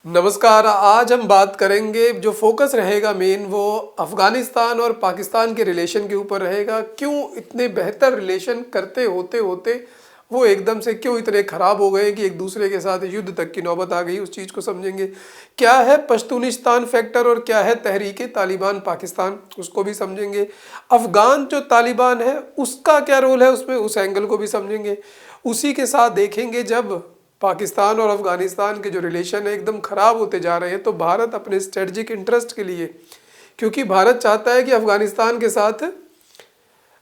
नमस्कार। आज हम बात करेंगे, जो फोकस रहेगा मेन वो अफ़गानिस्तान और पाकिस्तान के रिलेशन के ऊपर रहेगा। क्यों इतने बेहतर रिलेशन करते होते होते वो एकदम से क्यों इतने ख़राब हो गए कि एक दूसरे के साथ युद्ध तक की नौबत आ गई, उस चीज़ को समझेंगे। क्या है पश्तूनिस्तान फैक्टर और क्या है तहरीक तालिबान पाकिस्तान, उसको भी समझेंगे। अफ़गान जो तालिबान है उसका क्या रोल है उसमें, उस एंगल को भी समझेंगे। उसी के साथ देखेंगे जब पाकिस्तान और अफ़गानिस्तान के जो रिलेशन है एकदम ख़राब होते जा रहे हैं, तो भारत अपने स्ट्रेटजिक इंटरेस्ट के लिए, क्योंकि भारत चाहता है कि अफ़गानिस्तान के साथ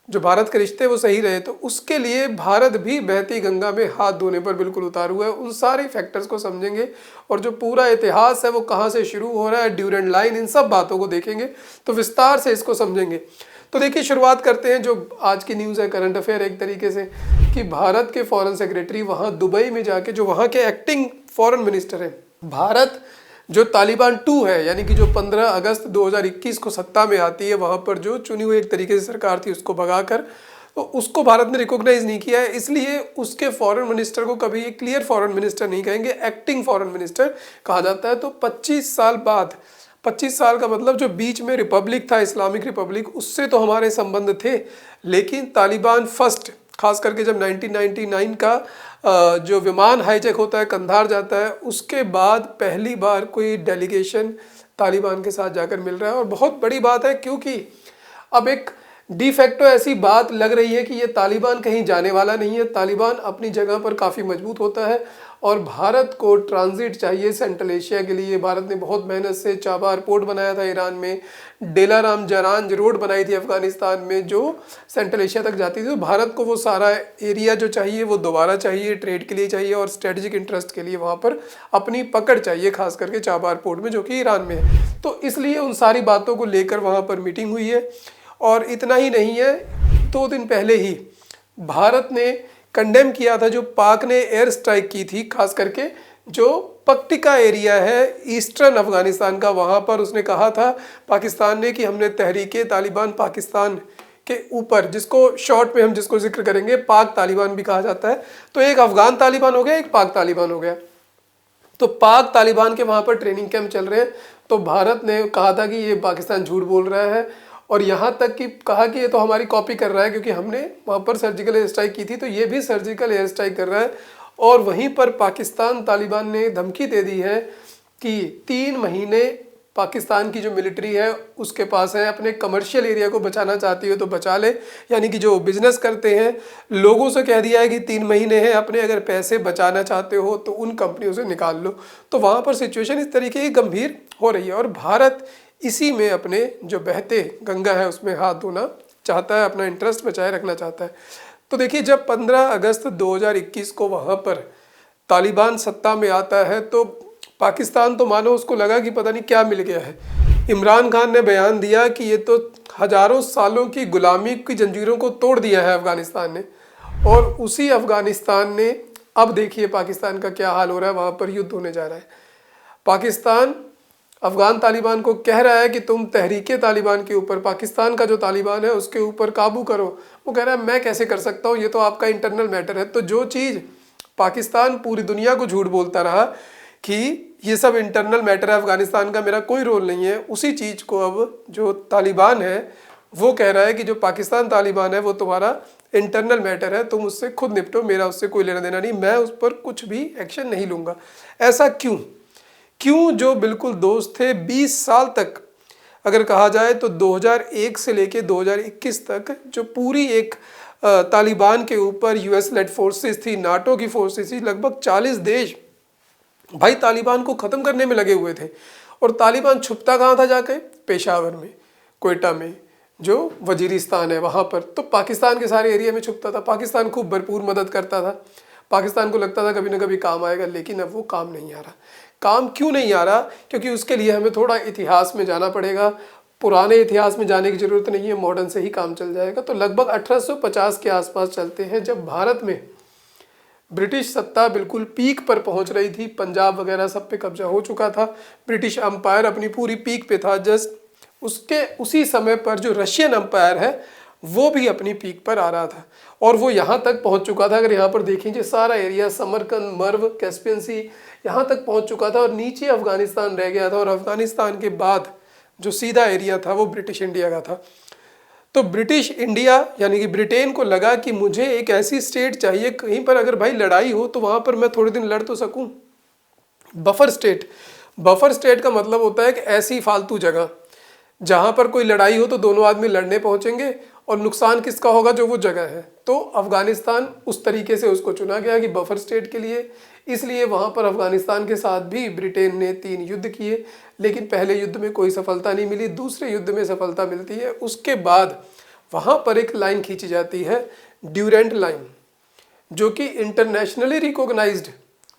जो भारत के रिश्ते वो सही रहे, तो उसके लिए भारत भी बहती गंगा में हाथ धोने पर बिल्कुल उतारू हुआ है। उन सारे फैक्टर्स को समझेंगे और जो पूरा इतिहास है वो कहाँ से शुरू हो रहा है, ड्यूरेंट लाइन, इन सब बातों को देखेंगे तो विस्तार से इसको समझेंगे। तो देखिए, शुरुआत करते हैं जो आज की न्यूज़ है, करंट अफेयर एक तरीके से, कि भारत के फॉरेन सेक्रेटरी वहाँ दुबई में जाके, जो वहाँ के एक्टिंग फॉरेन मिनिस्टर हैं, भारत जो तालिबान 2 है, यानी कि जो 15 अगस्त 2021 को सत्ता में आती है, वहाँ पर जो चुनी हुई एक तरीके से सरकार थी उसको भगाकर, तो उसको भारत ने रिकॉग्नाइज नहीं किया है। इसलिए उसके फॉरेन मिनिस्टर को कभी एक क्लियर फॉरेन मिनिस्टर नहीं कहेंगे, एक्टिंग फॉरेन मिनिस्टर कहा जाता है। तो 25 साल बाद, 25 साल का मतलब जो बीच में रिपब्लिक था, इस्लामिक रिपब्लिक, उससे तो हमारे संबंध थे, लेकिन तालिबान फर्स्ट, खास करके जब 1999 का जो विमान हाईजैक होता है, कंधार जाता है, उसके बाद पहली बार कोई डेलीगेशन तालिबान के साथ जाकर मिल रहा है। और बहुत बड़ी बात है, क्योंकि अब एक डी फैक्टो ऐसी बात लग रही है कि ये तालिबान कहीं जाने वाला नहीं है। तालिबान अपनी जगह पर काफ़ी मजबूत होता है और भारत को ट्रांजिट चाहिए सेंट्रल एशिया के लिए। भारत ने बहुत मेहनत से चाबार पोर्ट बनाया था ईरान में, डेलाराम जरांज रोड बनाई थी अफगानिस्तान में जो सेंट्रल एशिया तक जाती थी। तो भारत को वो सारा एरिया जो चाहिए वो दोबारा चाहिए, ट्रेड के लिए चाहिए और स्ट्रेटजिक इंटरेस्ट के लिए वहाँ पर अपनी पकड़ चाहिए, खास करके चाबार पोर्ट में जो कि ईरान में है। तो इसलिए उन सारी बातों को लेकर वहाँ पर मीटिंग हुई है। और इतना ही नहीं है, 2 दिन पहले ही भारत ने कंडेम किया था जो पाक ने एयर स्ट्राइक की थी, खास करके जो पक्तिका एरिया है ईस्टर्न अफगानिस्तान का, वहाँ पर उसने कहा था पाकिस्तान ने कि हमने तहरीके तालिबान पाकिस्तान के ऊपर, जिसको शॉर्ट में हम जिसको जिक्र करेंगे पाक तालिबान भी कहा जाता है। तो एक अफगान तालिबान हो गया, एक पाक तालिबान हो गया। तो पाक तालिबान के वहाँ पर ट्रेनिंग कैंप चल रहे हैं। तो भारत ने कहा था कि ये पाकिस्तान झूठ बोल रहा है, और यहाँ तक कि कहा कि ये तो हमारी कॉपी कर रहा है, क्योंकि हमने वहाँ पर सर्जिकल एयर स्ट्राइक की थी, तो ये भी सर्जिकल एयर स्ट्राइक कर रहा है। और वहीं पर पाकिस्तान तालिबान ने धमकी दे दी है कि 3 महीने पाकिस्तान की जो मिलिट्री है उसके पास है, अपने कमर्शियल एरिया को बचाना चाहती हो तो बचा ले, यानी कि जो बिजनेस करते हैं लोगों से कह दिया है कि 3 महीने हैं, अपने अगर पैसे बचाना चाहते हो तो उन कंपनियों से निकाल लो। तो वहाँ पर सिचुएशन इस तरीके की गंभीर हो रही है और भारत इसी में अपने जो बहते गंगा है उसमें हाथ धोना चाहता है, अपना इंटरेस्ट बचाए रखना चाहता है। तो देखिए, जब 15 अगस्त 2021 को वहाँ पर तालिबान सत्ता में आता है तो पाकिस्तान तो मानो उसको लगा कि पता नहीं क्या मिल गया है। इमरान खान ने बयान दिया कि ये तो हज़ारों सालों की गुलामी की जंजीरों को तोड़ दिया है अफ़गानिस्तान ने, और उसी अफ़गानिस्तान ने अब देखिए पाकिस्तान का क्या हाल हो रहा है, वहाँ पर युद्ध होने जा रहा है। पाकिस्तान अफ़गान तालिबान को कह रहा है कि तुम तहरीके तालिबान के ऊपर, पाकिस्तान का जो तालिबान है उसके ऊपर काबू करो। वो कह रहा है मैं कैसे कर सकता हूँ, ये तो आपका इंटरनल मैटर है। तो जो चीज़ पाकिस्तान पूरी दुनिया को झूठ बोलता रहा कि ये सब इंटरनल मैटर है अफ़गानिस्तान का, मेरा कोई रोल नहीं है, उसी चीज़ को अब जो तालिबान है वो कह रहा है कि जो पाकिस्तान तालिबान है वो तुम्हारा इंटरनल मैटर है, तुम उससे खुद निपटो, मेरा उससे कोई लेना देना नहीं, मैं उस पर कुछ भी एक्शन नहीं लूँगा। ऐसा क्यों? जो बिल्कुल दोस्त थे 20 साल तक, अगर कहा जाए तो 2001 से लेके 2021 तक जो पूरी एक तालिबान के ऊपर यूएस लेड फोर्सेस थी, नाटो की फोर्सेस थी, लगभग 40 देश भाई तालिबान को ख़त्म करने में लगे हुए थे। और तालिबान छुपता कहाँ था जाके? पेशावर में, कोयटा में जो वजीरिस्तान है वहाँ पर। तो पाकिस्तान के सारे एरिया में छुपता था। पाकिस्तान खूब भरपूर मदद करता था, पाकिस्तान को लगता था कभी ना कभी काम आएगा, लेकिन अब वो काम नहीं आ रहा। काम क्यों नहीं आ रहा? क्योंकि उसके लिए हमें थोड़ा इतिहास में जाना पड़ेगा। पुराने इतिहास में जाने की ज़रूरत नहीं है, मॉडर्न से ही काम चल जाएगा। तो लगभग 1850 के आसपास चलते हैं, जब भारत में ब्रिटिश सत्ता बिल्कुल पीक पर पहुंच रही थी, पंजाब वगैरह सब पे कब्जा हो चुका था, ब्रिटिश अम्पायर अपनी पूरी पीक पे था। जस्ट उसी समय पर जो रशियन अम्पायर है वो भी अपनी पीक पर आ रहा था और वो यहाँ तक पहुँच चुका था। अगर यहाँ पर देखेंगे सारा एरिया समरकंद, मर्व, कैस्पियन सी यहाँ तक पहुँच चुका था और नीचे अफगानिस्तान रह गया था। और अफगानिस्तान के बाद जो सीधा एरिया था वो ब्रिटिश इंडिया का था। तो ब्रिटिश इंडिया यानी कि ब्रिटेन को लगा कि मुझे एक ऐसी स्टेट चाहिए कहीं पर अगर भाई लड़ाई हो तो वहाँ पर मैं थोड़े दिन लड़ तो सकूँ। बफर स्टेट, बफर स्टेट का मतलब होता है कि ऐसी फालतू जगह जहाँ पर कोई लड़ाई हो तो दोनों आदमी लड़ने पहुँचेंगे और नुकसान किसका होगा, जो वो जगह है। तो अफगानिस्तान उस तरीके से उसको चुना गया कि बफर स्टेट के लिए। इसलिए वहाँ पर अफगानिस्तान के साथ भी ब्रिटेन ने 3 युद्ध किए, लेकिन पहले युद्ध में कोई सफलता नहीं मिली, दूसरे युद्ध में सफलता मिलती है। उसके बाद वहाँ पर एक लाइन खींची जाती है, ड्यूरेंट लाइन, जो कि इंटरनेशनली रिकॉग्नाइज्ड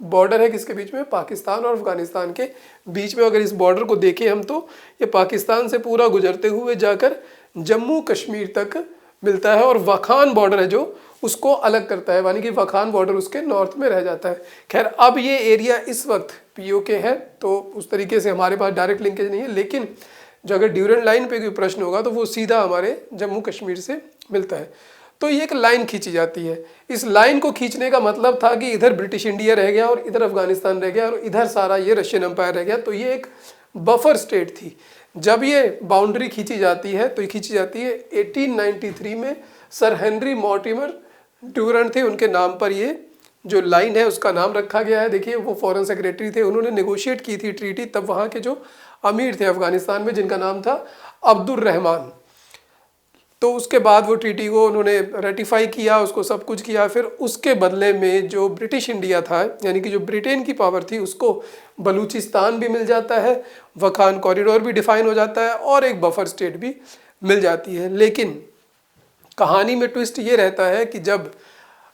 बॉर्डर है किसके बीच में, पाकिस्तान और अफगानिस्तान के बीच में। अगर इस बॉर्डर को देखें हम तो ये पाकिस्तान से पूरा गुजरते हुए जाकर जम्मू कश्मीर तक मिलता है और वखान बॉर्डर है जो उसको अलग करता है, यानी कि वखान बॉर्डर उसके नॉर्थ में रह जाता है। खैर अब ये एरिया इस वक्त पीओके है तो उस तरीके से हमारे पास डायरेक्ट लिंकेज नहीं है, लेकिन जो अगर ड्यूरेंट लाइन पे कोई प्रश्न होगा तो वो सीधा हमारे जम्मू कश्मीर से मिलता है। तो ये एक लाइन खींची जाती है। इस लाइन को खींचने का मतलब था कि इधर ब्रिटिश इंडिया रह गया और इधर अफगानिस्तान रह गया और इधर सारा ये रशियन एम्पायर रह गया। तो ये एक बफर स्टेट थी। जब ये बाउंड्री खींची जाती है तो ये खींची जाती है 1893 में। सर हेनरी मॉर्टिमर ड्यूरेंट थे, उनके नाम पर ये जो लाइन है उसका नाम रखा गया है। देखिए वो फॉरेन सेक्रेटरी थे, उन्होंने नेगोशिएट की थी ट्रीटी तब वहाँ के जो अमीर थे अफगानिस्तान में, जिनका नाम था अब्दुल रहमान। तो उसके बाद वो ट्रीटी को उन्होंने रेटिफाई किया, उसको सब कुछ किया। फिर उसके बदले में जो ब्रिटिश इंडिया था यानी कि जो ब्रिटेन की पावर थी उसको बलूचिस्तान भी मिल जाता है, वखान कॉरिडोर भी डिफाइन हो जाता है और एक बफर स्टेट भी मिल जाती है। लेकिन कहानी में ट्विस्ट ये रहता है कि जब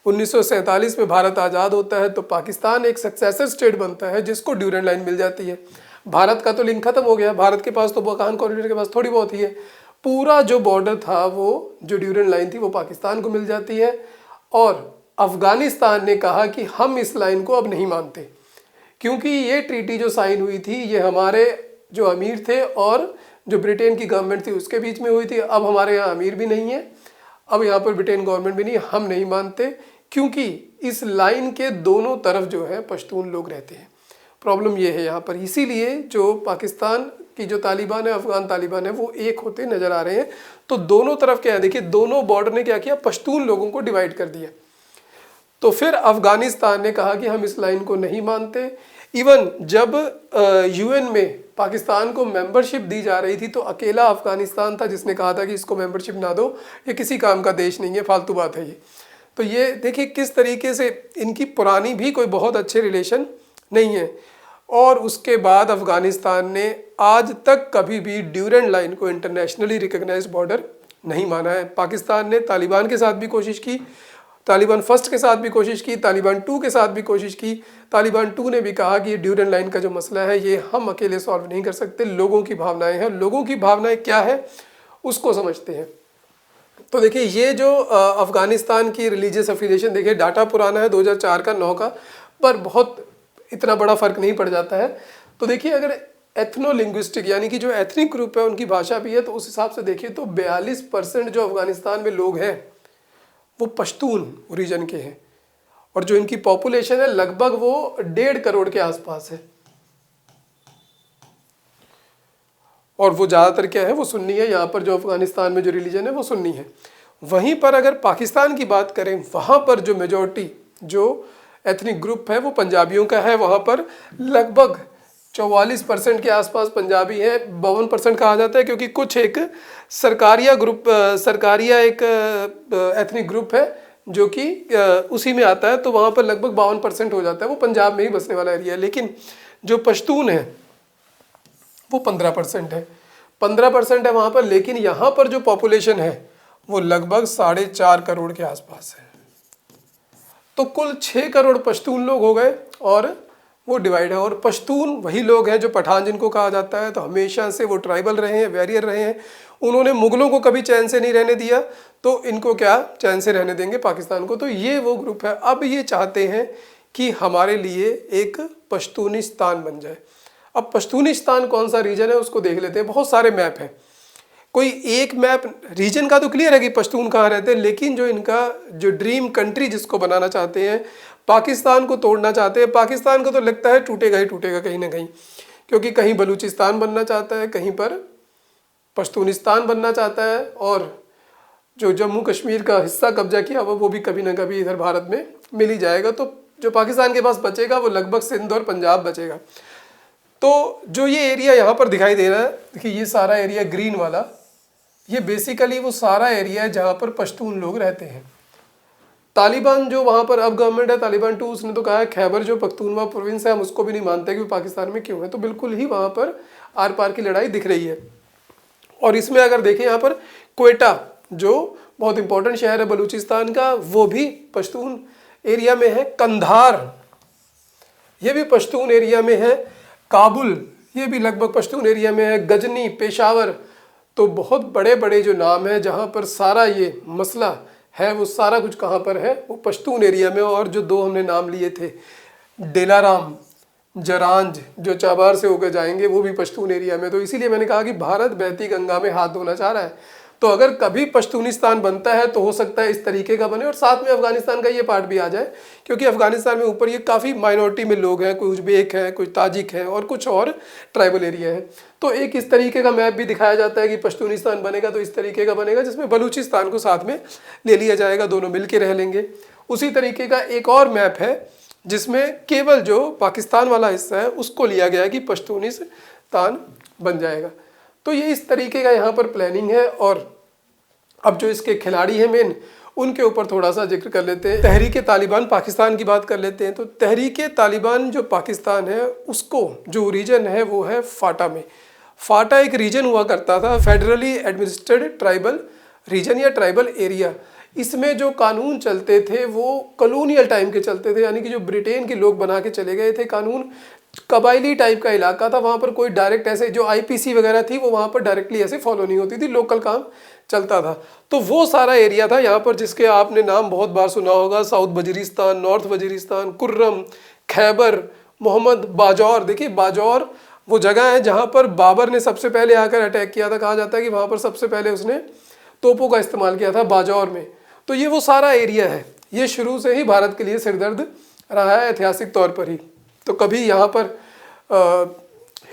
1947 में भारत आज़ाद होता है तो पाकिस्तान एक सक्सेसर स्टेट बनता है जिसको ड्यूरेंट लाइन मिल जाती है। भारत का तो लिंक खत्म हो गया, भारत के पास तो वखान कॉरिडोर के पास थोड़ी बहुत ही है। पूरा जो बॉर्डर था वो जो ड्यूरेंट लाइन थी वो पाकिस्तान को मिल जाती है। और अफगानिस्तान ने कहा कि हम इस लाइन को अब नहीं मानते, क्योंकि ये ट्रीटी जो साइन हुई थी ये हमारे जो अमीर थे और जो ब्रिटेन की गवर्नमेंट थी उसके बीच में हुई थी। अब हमारे यहाँ अमीर भी नहीं है, अब यहाँ पर ब्रिटेन गवर्नमेंट भी नहीं, हम नहीं मानते, क्योंकि इस लाइन के दोनों तरफ जो है पश्तून लोग रहते हैं। प्रॉब्लम ये है यहाँ पर। इसीलिए जो पाकिस्तान की जो तालिबान है, अफगान तालिबान है, वो एक होते नजर आ रहे हैं। तो दोनों तरफ क्या है, देखिए दोनों बॉर्डर ने क्या किया, पश्तून लोगों को डिवाइड कर दिया। तो फिर अफगानिस्तान ने कहा कि हम इस लाइन को नहीं मानते। इवन जब यूएन में पाकिस्तान को मेंबरशिप दी जा रही थी तो अकेला अफगानिस्तान था जिसने कहा था कि इसको मेंबरशिप ना दो, ये किसी काम का देश नहीं है, फालतू बात है ये। तो ये देखिए किस तरीके से इनकी पुरानी भी कोई बहुत अच्छे रिलेशन नहीं है। और उसके बाद अफगानिस्तान ने आज तक कभी भी ड्यूरेंट लाइन को इंटरनेशनली रिकॉग्नाइज्ड बॉर्डर नहीं माना है। पाकिस्तान ने तालिबान के साथ भी कोशिश की, तालिबान फर्स्ट के साथ भी कोशिश की, तालिबान 2 के साथ भी कोशिश की। तालिबान 2 ने भी कहा कि ये ड्यूरेंट लाइन का जो मसला है ये हम अकेले सॉल्व नहीं कर सकते, लोगों की भावनाएं हैं, लोगों की भावनाएं क्या है उसको समझते हैं। तो देखिए ये जो अफगानिस्तान की रिलीजियस एफिलिएशन, देखिए डाटा पुराना है 2004 का 9 का, पर बहुत इतना बड़ा फर्क नहीं पड़ जाता है। तो देखिए अगर एथनो लिंग्विस्टिक यानी कि जो एथनिक ग्रुप है उनकी भाषा भी है तो उस हिसाब से देखिए तो 42% जो अफगानिस्तान में लोग हैं वो पश्तून रीजन के हैं और जो इनकी पॉपुलेशन है लगभग वो 1.5 करोड़ के आसपास है। और वो ज़्यादातर क्या है, वो सुन्नी है। यहाँ पर जो अफगानिस्तान में जो रिलीजन है वो सुन्नी है। वहीं पर अगर पाकिस्तान की बात करें, वहाँ पर जो मेजॉरिटी जो एथनिक ग्रुप है वो पंजाबियों का है। वहाँ पर लगभग 44% के आसपास पंजाबी है। 52% कहा जाता है क्योंकि कुछ एक सरकारिया एक एथनिक ग्रुप है जो कि उसी में आता है, तो वहाँ पर लगभग 52% हो जाता है। वो पंजाब में ही बसने वाला एरिया है। लेकिन जो पश्तून है वो 15% है, 15% है वहाँ पर। लेकिन यहाँ पर जो पॉपुलेशन है वो लगभग 4.5 करोड़ के आसपास है। तो कुल 6 करोड़ पश्तून लोग हो गए और वो डिवाइड है। और पश्तून वही लोग हैं जो पठान जिनको कहा जाता है, तो हमेशा से वो ट्राइबल रहे हैं, वैरियर रहे हैं। उन्होंने मुगलों को कभी चैन से नहीं रहने दिया, तो इनको क्या चैन से रहने देंगे पाकिस्तान को। तो ये वो ग्रुप है। अब ये चाहते हैं कि हमारे लिए एक पश्तूनिस्तान बन जाए। अब पश्तूनिस्तान कौन सा रीजन है उसको देख लेते हैं। बहुत सारे मैप हैं, कोई एक मैप रीजन का तो क्लियर है कि पश्तून कहाँ रहते हैं, लेकिन जो इनका जो ड्रीम कंट्री जिसको बनाना चाहते हैं, पाकिस्तान को तोड़ना चाहते हैं। पाकिस्तान को तो लगता है टूटेगा ही टूटेगा कहीं ना कहीं, क्योंकि कहीं बलूचिस्तान बनना चाहता है, कहीं पर पश्तूनिस्तान बनना चाहता है, और जो जम्मू कश्मीर का हिस्सा कब्जा किया हुआ वो भी कभी ना कभी इधर भारत में मिल ही जाएगा। तो जो पाकिस्तान के पास बचेगा वो लगभग सिंध और पंजाब बचेगा। तो जो ये एरिया यहाँ पर दिखाई दे रहा है, देखिए ये सारा एरिया ग्रीन वाला, ये बेसिकली वो सारा एरिया है जहाँ पर पश्तून लोग रहते हैं। तालिबान जो वहाँ पर अब गवर्नमेंट है तालिबान 2, उसने तो कहा है खैबर जो पख्तूनवा प्रोविंस है हम उसको भी नहीं मानते कि वो पाकिस्तान में क्यों है। तो बिल्कुल ही वहाँ पर आर पार की लड़ाई दिख रही है। और इसमें अगर देखें यहाँ पर क्वेटा जो बहुत इंपॉर्टेंट शहर है बलूचिस्तान का, वो भी पश्तून एरिया में है। कंधार ये भी पश्तून एरिया में है। काबुल ये भी लगभग पश्तून एरिया में है। गजनी, पेशावर, तो बहुत बड़े बड़े जो नाम है जहाँ पर सारा ये मसला है वो सारा कुछ कहाँ पर है, वो पश्तून एरिया में। और जो दो हमने नाम लिए थे, डेलाराम, जरांज, जो चाबार से होकर जाएंगे, वो भी पश्तून एरिया में। तो इसीलिए मैंने कहा कि भारत बहती गंगा में हाथ धोना चाह रहा है। तो अगर कभी पश्तूनिस्तान बनता है तो हो सकता है इस तरीके का बने, और साथ में अफगानिस्तान का ये पार्ट भी आ जाए, क्योंकि अफगानिस्तान में ऊपर ये काफ़ी माइनॉरिटी में लोग हैं, कोई उज्बेक हैं, कोई ताजिक हैं और कुछ और ट्राइबल एरिया है। तो एक इस तरीके का मैप भी दिखाया जाता है कि पश्तूनिस्तान बनेगा तो इस तरीके का बनेगा, जिसमें बलूचिस्तान को साथ में ले लिया जाएगा, दोनों मिल के रह लेंगे। उसी तरीके का एक और मैप है जिसमें केवल जो पाकिस्तान वाला हिस्सा है उसको लिया गया है कि पश्तूनिस्तान बन जाएगा। तो ये इस तरीके का यहाँ पर प्लानिंग है। और अब जो इसके खिलाड़ी हैं मेन, उनके ऊपर थोड़ा सा जिक्र कर लेते हैं। तहरीक तालिबान पाकिस्तान की बात कर लेते हैं। तो तहरीक तालिबान जो पाकिस्तान है उसको जो रीजन है वो है फाटा में। फाटा एक रीजन हुआ करता था, फेडरली एडमिनिस्ट्रेटेड ट्राइबल रीजन या ट्राइबल एरिया। इसमें जो कानून चलते थे वो कॉलोनियल टाइम के चलते थे, यानी कि जो ब्रिटेन के लोग बना के चले गए थे कानून। कबायली टाइप का इलाका था, वहाँ पर कोई डायरेक्ट ऐसे जो आईपीसी वगैरह थी वो वहाँ पर डायरेक्टली ऐसे फॉलो नहीं होती थी, लोकल काम चलता था। तो वो सारा एरिया था यहाँ पर जिसके आपने नाम बहुत बार सुना होगा, साउथ वजीरिस्तान, नॉर्थ वजीरिस्तान, कुर्रम, खैबर, मोहम्मद, बाजौर। देखिए बाजौर वो जगह है जहाँ पर बाबर ने सबसे पहले आकर अटैक किया था। कहा जाता है कि वहाँ पर सबसे पहले उसने तोपों का इस्तेमाल किया था बाजौर में। तो ये वो सारा एरिया है, ये शुरू से ही भारत के लिए सिरदर्द रहा है ऐतिहासिक तौर पर ही। तो कभी यहाँ पर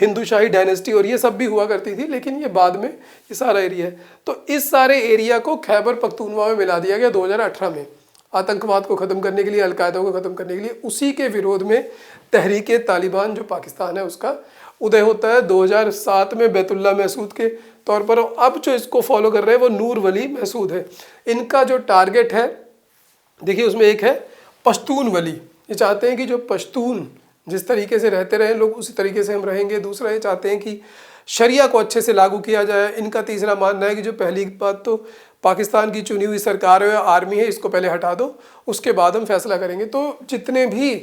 हिंदू शाही डायनेस्टी और ये सब भी हुआ करती थी, लेकिन ये बाद में ये सारा एरिया है। तो इस सारे एरिया को खैबर पख्तूनवा में मिला दिया गया 2018 में, आतंकवाद को ख़त्म करने के लिए, अलकायदा को ख़त्म करने के लिए। उसी के विरोध में तहरीक तालिबान जो पाकिस्तान है उसका उदय होता है 2007 में बैतुल्ला महसूद के तौर पर। अब जो इसको फॉलो कर रहे हैं वो नूर वली महसूद है। इनका जो टारगेट है देखिए उसमें एक है पश्तून वली, ये चाहते हैं कि जो पश्तून जिस तरीके से रहते रहे लोग उसी तरीके से हम रहेंगे। दूसरा ये चाहते हैं कि शरिया को अच्छे से लागू किया जाए। इनका तीसरा मानना है कि जो पहली बात तो पाकिस्तान की चुनी हुई सरकार है, आर्मी है, इसको पहले हटा दो, उसके बाद हम फैसला करेंगे। तो जितने भी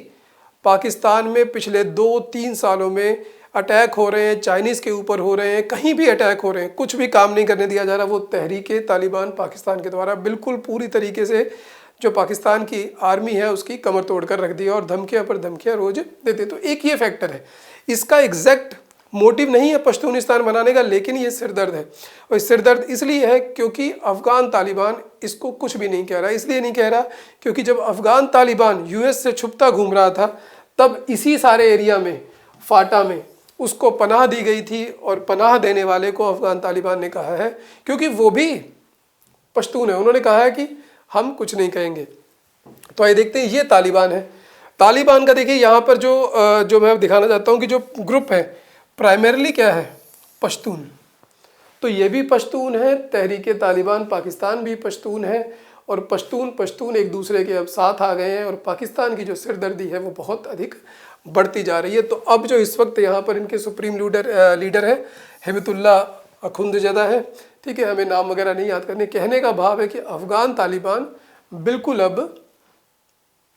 पाकिस्तान में पिछले 2-3 सालों में अटैक हो रहे हैं, चाइनीज़ के ऊपर हो रहे हैं, कहीं भी अटैक हो रहे हैं, कुछ भी काम नहीं करने दिया जा रहा, वो तहरीक तालिबान पाकिस्तान के द्वारा बिल्कुल पूरी तरीके से जो पाकिस्तान की आर्मी है उसकी कमर तोड़ कर रख दिया और धमकियां पर धमकियां रोज देते। तो एक ये फैक्टर है, इसका एग्जैक्ट मोटिव नहीं है पश्तूनिस्तान बनाने का, लेकिन ये सिरदर्द है। और सिरदर्द इसलिए है क्योंकि अफगान तालिबान इसको कुछ भी नहीं कह रहा। इसलिए नहीं कह रहा क्योंकि जब अफगान तालिबान यूएस से छुपता घूम रहा था तब इसी सारे एरिया में, फाटा में, उसको पनाह दी गई थी। और पनाह देने वाले को अफगान तालिबान ने कहा है, क्योंकि वो भी पश्तून है, उन्होंने कहा है कि हम कुछ नहीं कहेंगे। तो आइए देखते हैं, ये तालिबान है। तालिबान का देखिए यहाँ पर जो मैं दिखाना चाहता हूँ कि जो ग्रुप है प्राइमरीली क्या है, पश्तून। तो ये भी पश्तून है, तहरीक तालिबान पाकिस्तान भी पश्तून है, और पश्तून एक दूसरे के अब साथ आ गए हैं। और पाकिस्तान की जो सिरदर्दी है वो बहुत अधिक बढ़ती जा रही है। तो अब जो इस वक्त यहाँ पर इनके सुप्रीम लीडर है हिबतुल्ला अखुंदजदा है, ठीक है, हमें नाम वगैरह नहीं याद करने। कहने का भाव है कि अफगान तालिबान बिल्कुल अब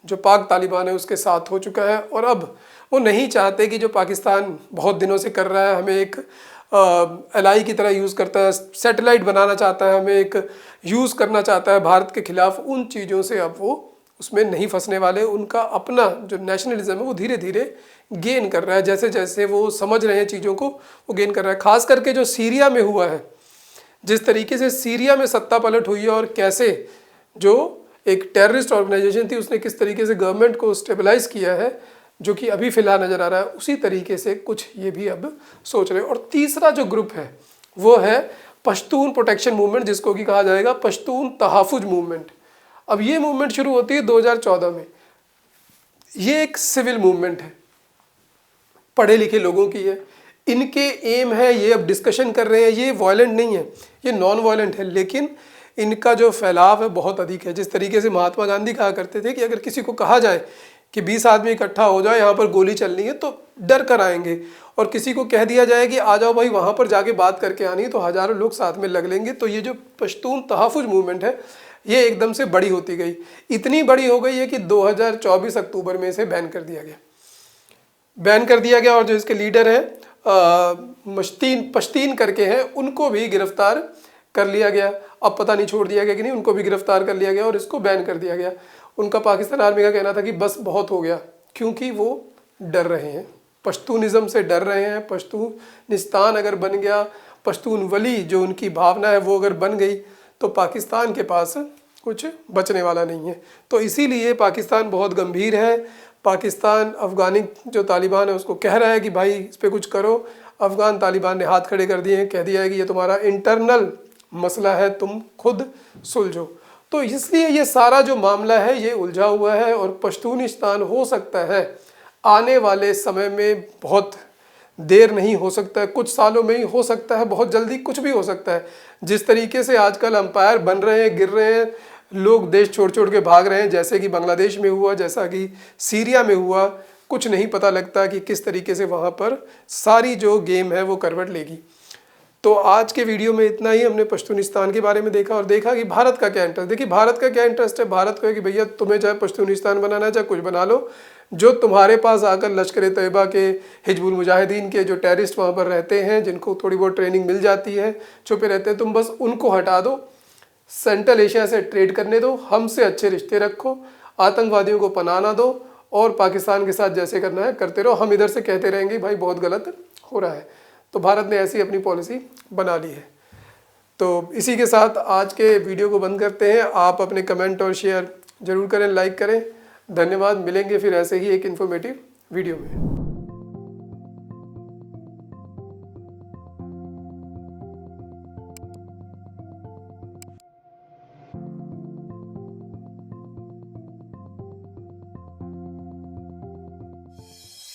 जो पाक तालिबान है उसके साथ हो चुका है, और अब वो नहीं चाहते कि जो पाकिस्तान बहुत दिनों से कर रहा है, हमें एक एलाई की तरह यूज़ करता है, सैटेलाइट बनाना चाहता है, हमें एक यूज़ करना चाहता है भारत के खिलाफ, उन चीज़ों से अब वो उसमें नहीं फंसने वाले। उनका अपना जो नेशनलिज्म है वो धीरे धीरे गेन कर रहा है, जैसे जैसे वो समझ रहे हैं चीज़ों को वो गेन कर रहा है। खास करके जो सीरिया में हुआ है, जिस तरीके से सीरिया में सत्ता पलट हुई है और कैसे जो एक टेररिस्ट ऑर्गेनाइजेशन थी उसने किस तरीके से गवर्नमेंट को स्टेबलाइज किया है, जो कि अभी फिलहाल नज़र आ रहा है, उसी तरीके से कुछ ये भी अब सोच रहे हैं। और तीसरा जो ग्रुप है वो है पश्तून प्रोटेक्शन मूवमेंट, जिसको कि कहा जाएगा पश्तून तहफ़्फ़ुज़ मूवमेंट। अब ये मूवमेंट शुरू होती है 2014 में। ये एक सिविल मूवमेंट है, पढ़े लिखे लोगों की है। इनके एम है, ये अब डिस्कशन कर रहे हैं, ये वायलेंट नहीं है, ये नॉन वायलेंट है, लेकिन इनका जो फैलाव है बहुत अधिक है। जिस तरीके से महात्मा गांधी कहा करते थे कि अगर किसी को कहा जाए कि 20 आदमी इकट्ठा हो जाए, यहाँ पर गोली चलनी है, तो डर कर आएंगे। और किसी को कह दिया जाए कि आ जाओ भाई वहाँ पर जाके बात करके आनी है, तो हज़ारों लोग साथ में लग लेंगे। तो ये जो पश्तून तहफ़्फ़ुज़ मूवमेंट है ये एकदम से बड़ी होती गई, इतनी बड़ी हो गई है कि 2024 अक्टूबर में इसे बैन कर दिया गया। और जो इसके लीडर हैं पश्तीन करके हैं, उनको भी गिरफ्तार कर लिया गया। अब पता नहीं छोड़ दिया गया कि नहीं, उनको भी गिरफ्तार कर लिया गया और इसको बैन कर दिया गया। उनका पाकिस्तान आर्मी का कहना था कि बस बहुत हो गया, क्योंकि वो डर रहे हैं, पश्तूनिज़्म से डर रहे हैं। पश्तूनिस्तान अगर बन गया, पश्तून वली जो उनकी भावना है वो अगर बन गई, तो पाकिस्तान के पास कुछ बचने वाला नहीं है। तो इसीलिए पाकिस्तान बहुत गंभीर है। पाकिस्तान अफ़गानी जो तालिबान है उसको कह रहा है कि भाई इस पर कुछ करो। अफ़गान तालिबान ने हाथ खड़े कर दिए हैं, कह दिया है कि ये तुम्हारा इंटरनल मसला है, तुम खुद सुलझो। तो इसलिए ये सारा जो मामला है ये उलझा हुआ है और पश्तूनिस्तान हो सकता है आने वाले समय में, बहुत देर नहीं हो सकता है, कुछ सालों में ही हो सकता है, बहुत जल्दी कुछ भी हो सकता है। जिस तरीके से आजकल अंपायर बन रहे हैं, गिर रहे हैं, लोग देश छोड़ छोड़ के भाग रहे हैं, जैसे कि बांग्लादेश में हुआ, जैसा कि सीरिया में हुआ, कुछ नहीं पता लगता कि किस तरीके से वहाँ पर सारी जो गेम है वो करवट लेगी। तो आज के वीडियो में इतना ही। हमने पश्तूनिस्तान के बारे में देखा और देखा कि भारत का क्या इंटरेस्ट। देखिए भारत का क्या इंटरेस्ट है। भारत को है कि भैया तुम्हें चाहे पश्तूनिस्तान बनाना है, चाहे कुछ बना लो, जो तुम्हारे पास आकर लश्कर तैयबा के, हिजबुल मुजाहिदीन के जो टेररिस्ट वहाँ पर रहते हैं, जिनको थोड़ी बहुत ट्रेनिंग मिल जाती है, छुपे रहते हैं, तुम बस उनको हटा दो, सेंट्रल एशिया से ट्रेड करने दो, हमसे अच्छे रिश्ते रखो, आतंकवादियों को पनाह ना दो और पाकिस्तान के साथ जैसे करना है करते रहो। हम इधर से कहते रहेंगे भाई बहुत गलत हो रहा है। तो भारत ने ऐसी अपनी पॉलिसी बना ली है। तो इसी के साथ आज के वीडियो को बंद करते हैं। आप अपने कमेंट और शेयर जरूर करें, लाइक करें। धन्यवाद। मिलेंगे फिर ऐसे ही एक इन्फॉर्मेटिव वीडियो में।